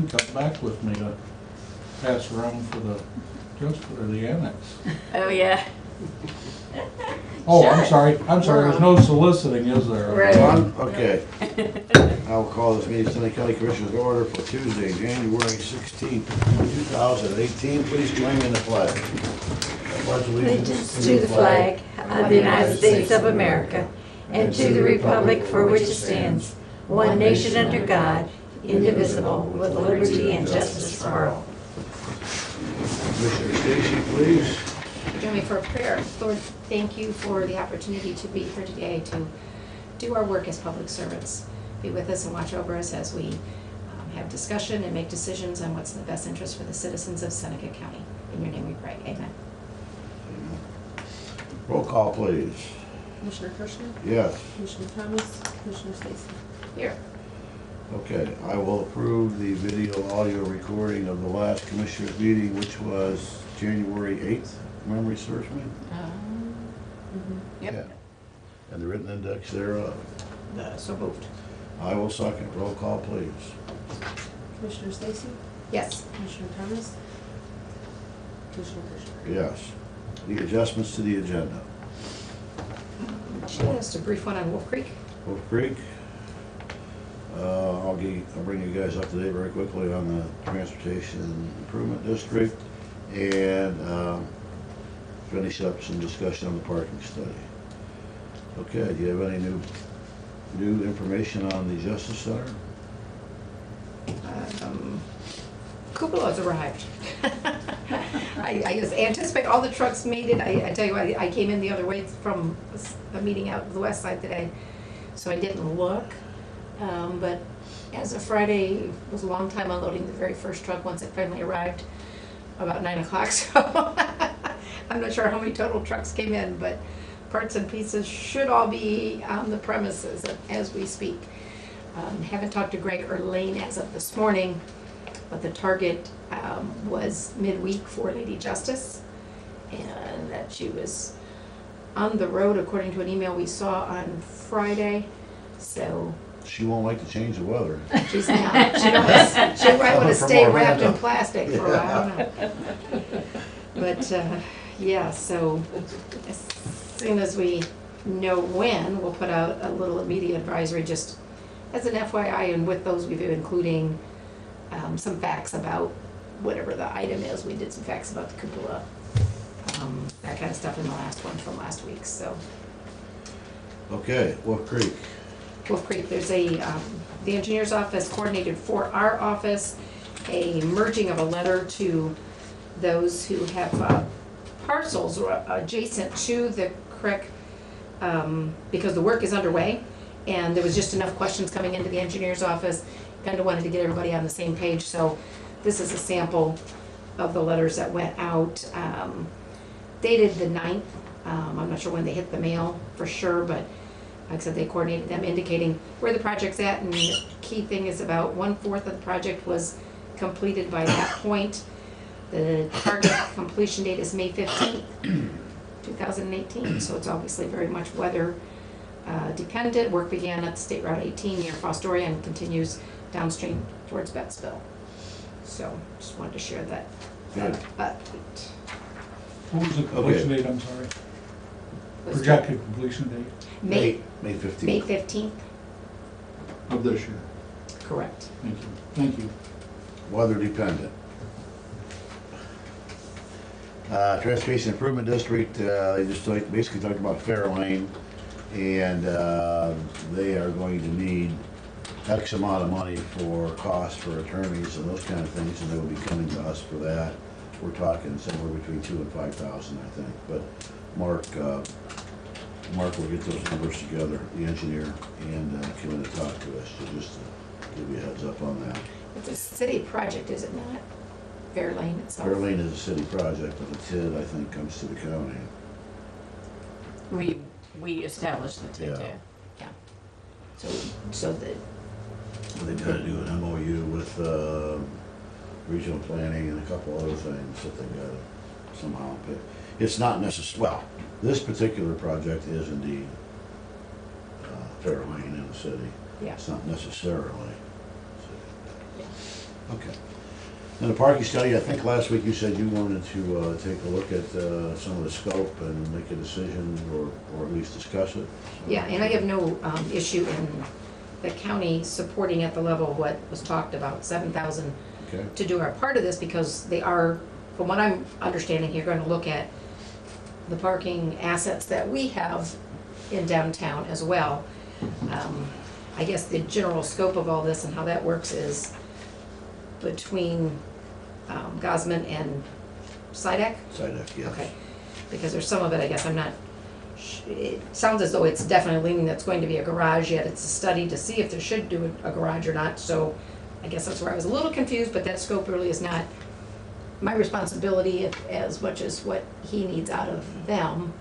Lynn come back with me to pass around for the, just for the annex. Oh, yeah. Oh, I'm Sure. sorry, there's no soliciting, is there? Right. None? Okay. I'll call this meeting of Sunday County Commissioners to order for Tuesday, January 16th, 2018. Please join me in the flag. I pledge Allegiance to the flag of the United States of America and to the republic for which it stands, one nation under God, indivisible, with liberty and justice for all. Commissioner Stacy, please. Join me for a prayer. Lord, thank you for the opportunity to be here today to do our work as public servants. Be with us and watch over us as we have discussion and make decisions on what's in the best interest for the citizens of Seneca County. In your name we pray. Amen. Roll call, please. Commissioner Kirschner? Yes. Commissioner Thomas? Commissioner Stacy? Here. Okay, I will approve the video audio recording of the last Commissioners meeting, which was January 8th. Memory serves me? Yep. Yeah. And the written index thereof. So moved. I will second. Roll call, please. Commissioner Stacy? Yes. Commissioner Thomas? Commissioner Kirschner? Yes. The adjustments to the agenda. Just a brief one on Wolf Creek. Wolf Creek. I'll bring you guys up to date very quickly on the Transportation Improvement District and finish up some discussion on the parking study. Okay, do you have any new information on the Justice Center? Cupolas arrived. I just anticipate all the trucks made it. I tell you what, I came in the other way from a meeting out the west side today, so I didn't look. But as of Friday, it was a long time unloading the very first truck once it finally arrived, about 9 o'clock. So I'm not sure how many total trucks came in, but parts and pieces should all be on the premises as we speak. Haven't talked to Greg or Lane as of this morning, but the target was midweek for Lady Justice, and that she was on the road according to an email we saw on Friday. So She won't like to change the weather. she's not. She might want to From stay Orlando. wrapped in plastic for a while. I don't know. But yeah, so as soon as we know when, we'll put out a little immediate advisory just as an FYI, and with those we've been including some facts about whatever the item is. We did some facts about the cupola, that kind of stuff in the last one from last week. So Okay, Wolf Creek. Wolf Creek, there's the engineer's office coordinated for our office a merging of a letter to those who have parcels adjacent to the creek, because the work is underway and there was just enough questions coming into the engineer's office. Kind of wanted to get everybody on the same page, so this is a sample of the letters that went out, dated the 9th. I'm not sure when they hit the mail for sure, but like I said, they coordinated them indicating where the project's at, and the key thing is about 1/4 of the project was completed by that point. The target completion date is May 15th, 2018, so it's obviously very much weather dependent. Work began at State Route 18 near Fostoria and continues downstream towards Bettsville. So just wanted to share that Good. update. What was the completion date, I'm sorry? Was Projected completion date May May 15th. May 15th, of this year? correct. Thank you. Weather dependent. Transportation Improvement District, they just basically talked about Fair Lane, and they are going to need X amount of money for costs for attorneys and those kind of things, and they will be coming to us for that. We're talking somewhere between $2,000 and $5,000, I think. But Mark will get those numbers together, the engineer, and come in and talk to us, so just to give you a heads up on that. It's a city project, is it not? Fair Lane itself? Fair Lane is a city project, but the TID, I think, comes to the county. We established the TID. Yeah. Yeah. So the, They've got to do an MOU with regional planning and a couple other things that they've got to somehow pick. It's not necessary, well, this particular project is indeed Fair Lane in the city. yeah. It's not necessarily. Yeah. Okay. And the parking study, I think last week you said you wanted to take a look at some of the scope and make a decision or at least discuss it. Yeah, and I have no issue in the county supporting at the level of what was talked about, 7,000 Okay, to do our part of this, because they are, from what I'm understanding, you're gonna look at the parking assets that we have in downtown as well. I guess the general scope of all this and how that works is between Gosman and Sidek? side yes. Okay, because there's some of it, I guess, I'm not, it sounds as though it's definitely leaning that's going to be a garage, yet it's a study to see if there should do a garage or not, so I guess that's where I was a little confused, but that scope really is not my responsibility as much as what he needs out of them.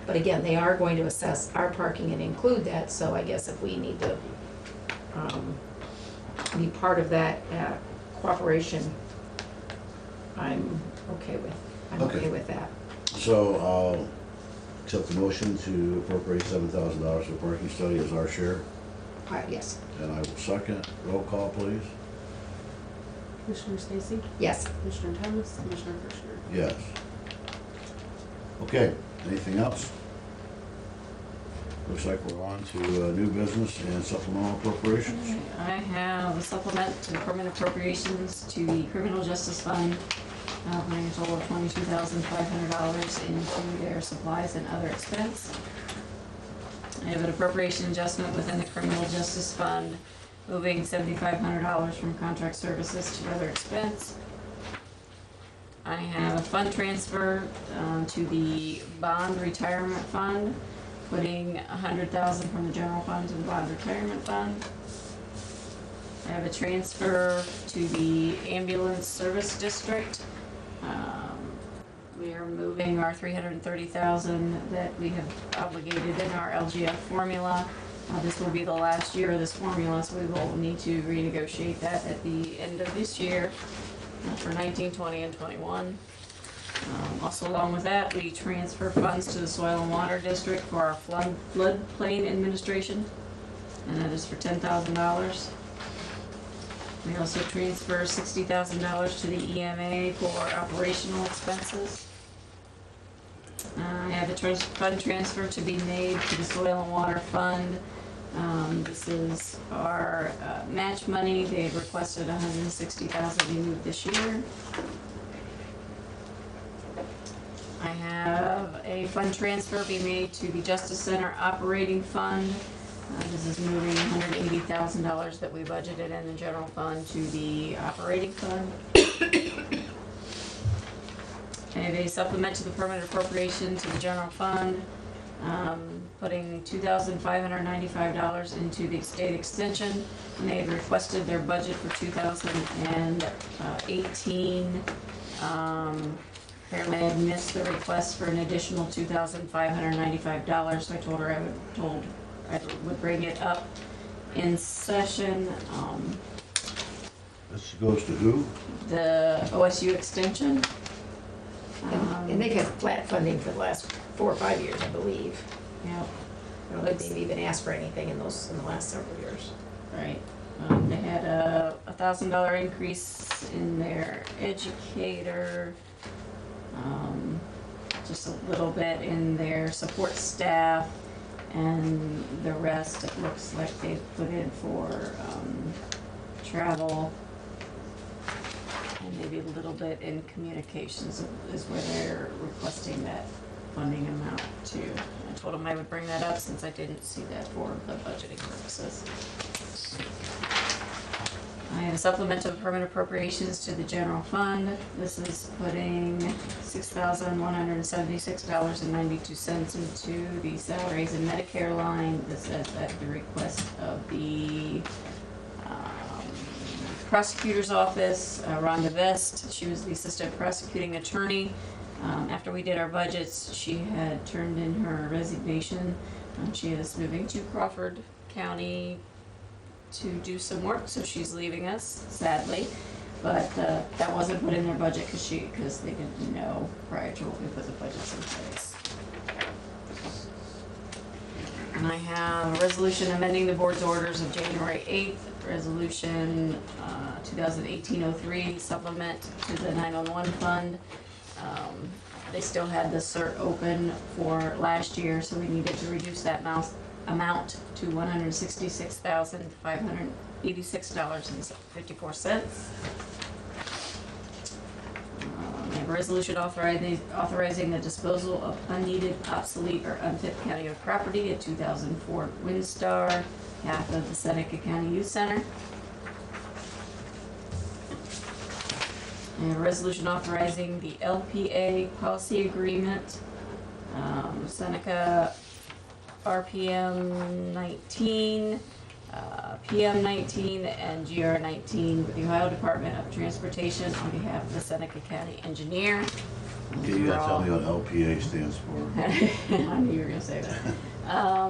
But again, they are going to assess our parking and include that, so I guess if we need to be part of that cooperation, I'm okay Okay. with that. So I'll accept the motion to appropriate $7,000 for parking study as our share, Yes, and I will second. Roll call, please. Commissioner Stacy? yes. Commissioner Thomas? Commissioner Kirschner? Yes. Okay, anything else? Looks like we're on to new business and supplemental appropriations. I have a supplement to the permanent appropriations to the criminal justice fund, putting a total of $22,500 into their supplies and other expense. I have an appropriation adjustment within the criminal justice fund, moving $7,500 from contract services to other expense. I have a fund transfer to the bond retirement fund, putting $100,000 from the general fund to the bond retirement fund. I have a transfer to the ambulance service district. We are moving our $330,000 that we have obligated in our LGF formula. This will be the last year of this formula, so we will need to renegotiate that at the end of this year for 19, 20, and 21. Also along with that, we transfer funds to the Soil and Water District for our floodplain administration, and that is for $10,000. We also transfer $60,000 to the EMA for operational expenses. I have a fund transfer to be made to the Soil and Water Fund. This is our match money. They had requested $160,000 to be moved this year. I have a fund transfer be made to the Justice Center Operating Fund. This is moving $180,000 that we budgeted in the general fund to the operating fund. I have a supplement to the permanent appropriation to the general fund, putting $2,595 into the state extension. And they had requested their budget for 2018. Apparently I missed the request for an additional $2,595, so I told her I would bring it up in session. This goes to who? The OSU extension. And they've had flat funding for the last 4 or 5 years, I believe. Yeah, I don't think they've even asked for anything in the last several years. right. They had a $1,000 increase in their educator, just a little bit in their support staff, and the rest, it looks like they've put in for travel, and maybe a little bit in communications is where they're requesting that funding amount to. I told them I would bring that up since I didn't see that for the budgeting purposes. I have a supplement to the permanent appropriations to the general fund. This is putting $6,176.92 into the salaries and Medicare line. This is at the request of the prosecutor's office, Rhonda Vest. She was the assistant prosecuting attorney. After we did our budgets, she had turned in her resignation. She is moving to Crawford County to do some work, so she's leaving us, sadly. But that wasn't put in their budget because they didn't know prior to what we put the budgets in place. And I have a resolution amending the board's orders of January 8th, resolution 2018-03 supplement to the 911 fund. They still had the cert open for last year, so we needed to reduce that amount to $166,586.54. We have a resolution authorizing the disposal of unneeded, obsolete, or unfit county-owned property at 2004 Windstar, half of the Seneca County Youth Center. And a resolution authorizing the LPA policy agreement, Seneca RPM 19, PM 19, and GR 19 with the Ohio Department of Transportation on behalf of the Seneca County Engineer. Okay, you gotta tell me what LPA stands for. I knew you were gonna say that. I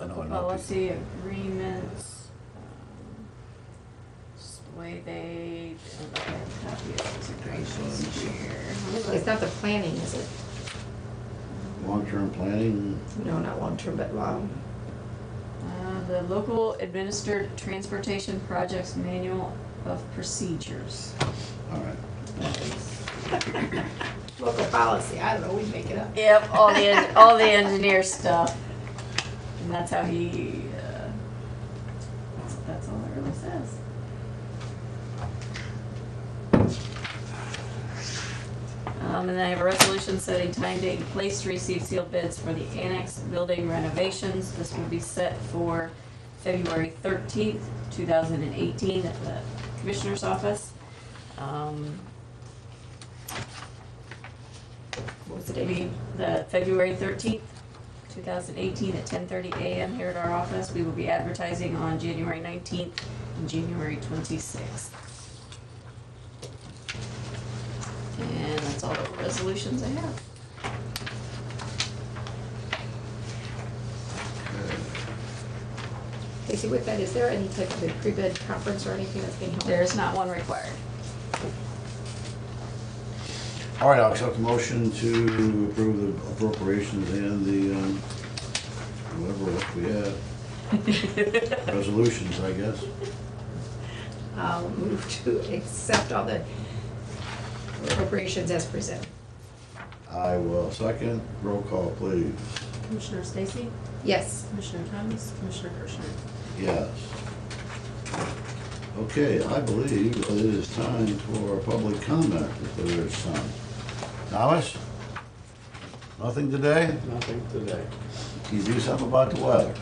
know The an policy agreements, just the way they, I have a copy of those agreements here. It's not the planning, is it? Long-term planning, No, not long-term, but, The local administered transportation projects manual of procedures. all right. local policy, I don't know, we make it up. Yep, all the engineer stuff. And that's how he, that's all it really says. And then I have a resolution setting time, date, and place to receive sealed bids for the annex building renovations. This will be set for February 13th, 2018 at the Commissioner's office. What was the date? The February 13th, 2018 at 10:30 a.m. here at our office. We will be advertising on January 19th and January 26th. And that's all the resolutions I have. Casey, with that, is there any type of a pre-bid conference or anything that's being held? There is not one required. All right, I'll accept the motion to approve the appropriations and the, whatever else we have. Resolutions, I guess. I'll move to accept all the appropriations as presented. I will second. Roll call, please. Commissioner Stacy? Yes. Commissioner Thomas? Commissioner Kirschner? Yes. Okay, I believe that it is time for public comment, if there is some. Thomas? Nothing today? Nothing today. Can you do something about the weather?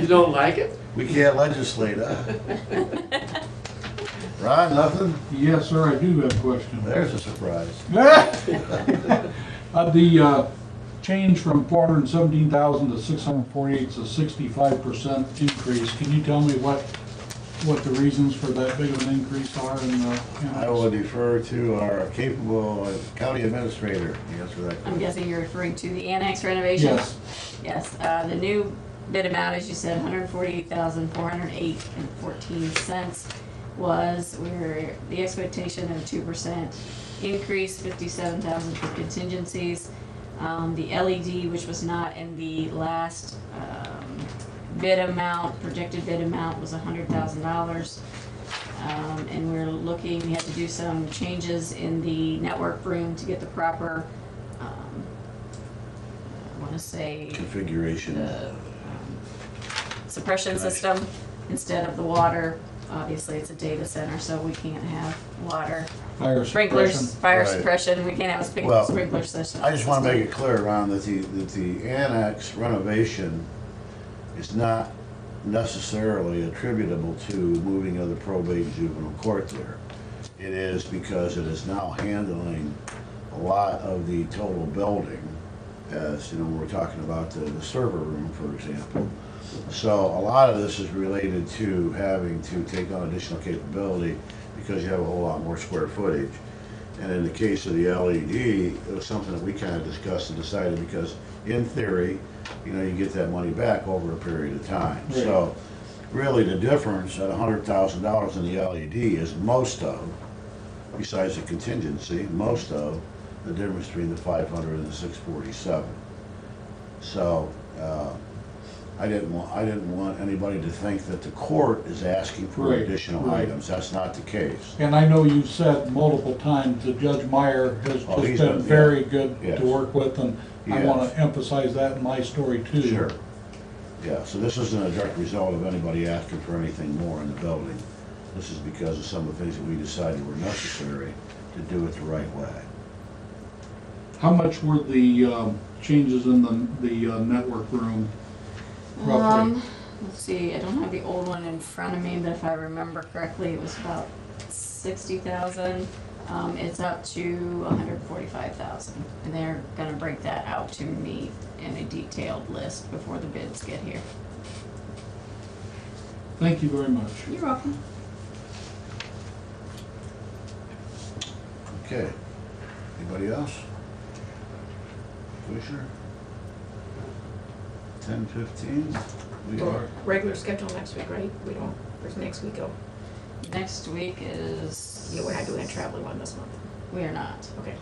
You don't like it? We can't legislate, huh? Ron, nothing? Yes, sir, I do have a question. There's a surprise. The change from 417,000 to 648 is a 65% increase. Can you tell me what the reasons for that big of an increase are in the? I will defer to our capable county administrator to answer that I'm question. guessing you're referring to the annex renovations? Yes. Yes, the new bid amount, as you said, $148,408.14 was, the expectation of a 2% increase, $57,000 for contingencies. The LED, which was not in the last bid amount, projected bid amount was $100,000. And we had to do some changes in the network room to get the proper, I want to say, Configuration. the suppression system instead of the water. Obviously, it's a data center, so we can't have water. Fire Sprinklers, suppression. fire Right. suppression, we can't have a Well, sprinkler system. I just want to make it clear, Ron, that the annex renovation is not necessarily attributable to moving of the probate juvenile court there. It is because it is now handling a lot of the total building, as, you know, we're talking about the server room, for example. So a lot of this is related to having to take on additional capability because you have a whole lot more square footage. And in the case of the LED, it was something that we kind of discussed and decided because in theory, you know, you get that money back over a period of time. Right. So really the difference at $100,000 in the LED is most of, besides the contingency, most of the difference between the 500 and the 647. So, I didn't want anybody to think that the court is asking for Right, additional right. items. That's not the case. And I know you've said multiple times that Judge Meyer has Oh, just he's been been- very yeah. good Yes. to work with, and I Yes. want to emphasize that in my story too. Sure. Yeah, so this isn't a direct result of anybody asking for anything more in the building. This is because of some of the things that we decided were necessary to do it the right way. How much were the changes in the network room roughly? Let's see, I don't have the old one in front of me, but if I remember correctly, it was about 60,000. It's up to 145,000, and they're gonna break that out to me in a detailed list before the bids get here. Thank you very much. You're welcome. Okay. Anybody else? Commissioner? 10:15? We are. Regular schedule next week, right? We don't, where's next week go? Next week is. Yeah, we're not doing a traveling one this month. We are not. Okay.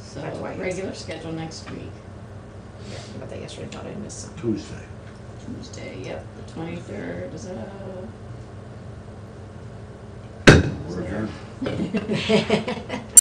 So, That's why I asked. regular schedule next week, Yeah, about that yesterday, thought I missed some. Tuesday. Tuesday, yep, the 23rd, is that We're adjourned.